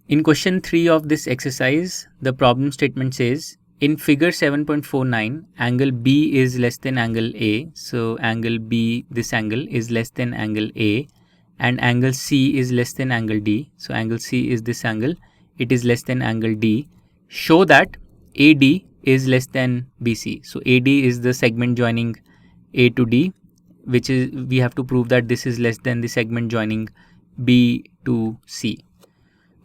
In question 3 of this exercise, the problem statement says, in figure 7.49, angle B is less than angle A. So angle B, this angle is less than angle A, and angle C is less than angle D. So angle C is this angle, it is less than angle D. Show that AD is less than BC. So AD is the segment joining A to D, which is, we have to prove that this is less than the segment joining B to C.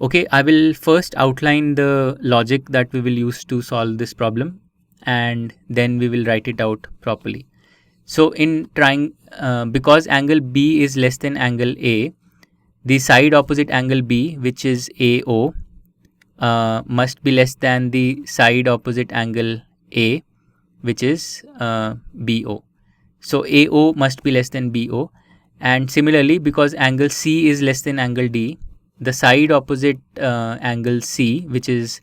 Okay, I will first outline the logic that we will use to solve this problem, and then we will write it out properly. So in because angle B is less than angle A, the side opposite angle B, which is AO, must be less than the side opposite angle A, which is BO. So AO must be less than BO, and similarly, because angle C is less than angle D, the side opposite angle C, which is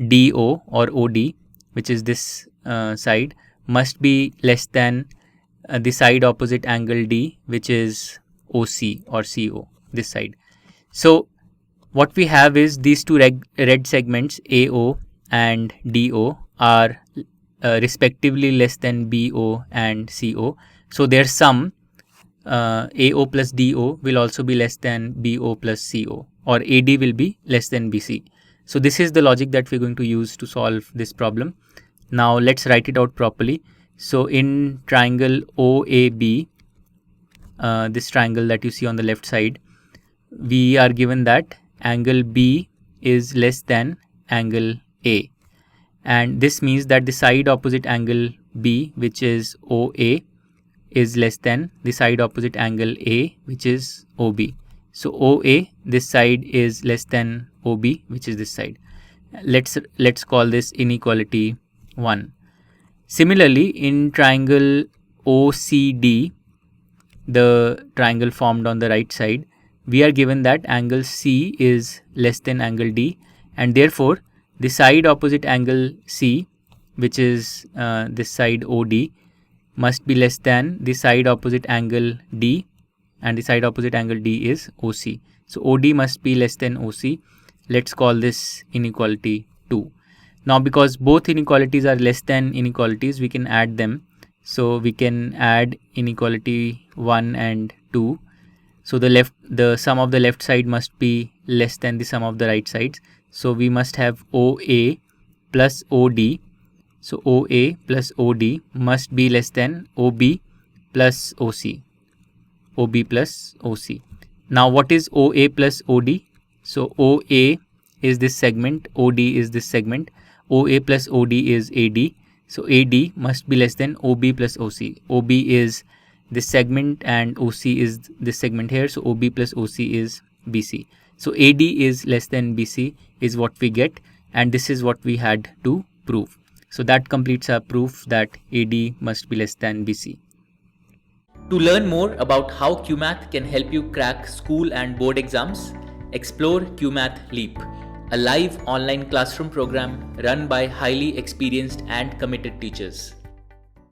DO or OD, which is this side, must be less than the side opposite angle D, which is OC or CO, this side. So what we have is these two red segments AO and DO are respectively less than BO and CO. So their sum, AO plus DO, will also be less than BO plus CO, or AD will be less than BC. So this is the logic that we're going to use to solve this problem. Now let's write it out properly. So in triangle OAB, this triangle that you see on the left side, we are given that angle B is less than angle A. And this means that the side opposite angle B, which is OA, is less than the side opposite angle A, which is OB. So OA, this side, is less than OB, which is this side. Let's call this inequality 1. Similarly, in triangle OCD, the triangle formed on the right side, we are given that angle C is less than angle D, and therefore the side opposite angle C, which is this side OD, must be less than the side opposite angle D, and the side opposite angle D is OC. So OD must be less than OC. Let's call this inequality 2. Now because both inequalities are less than inequalities, we can add them. So we can add inequality 1 and 2. So the sum of the left side must be less than the sum of the right sides. So we must have OA plus OD. So OA plus OD must be less than OB plus OC. OB plus OC. Now what is OA plus OD? So OA is this segment, OD is this segment, OA plus OD is AD. So AD must be less than OB plus OC. OB is this segment and OC is this segment here. So OB plus OC is BC. So AD is less than BC is what we get, and this is what we had to prove. So that completes our proof that AD must be less than BC. To learn more about how QMath can help you crack school and board exams, explore QMath Leap, a live online classroom program run by highly experienced and committed teachers.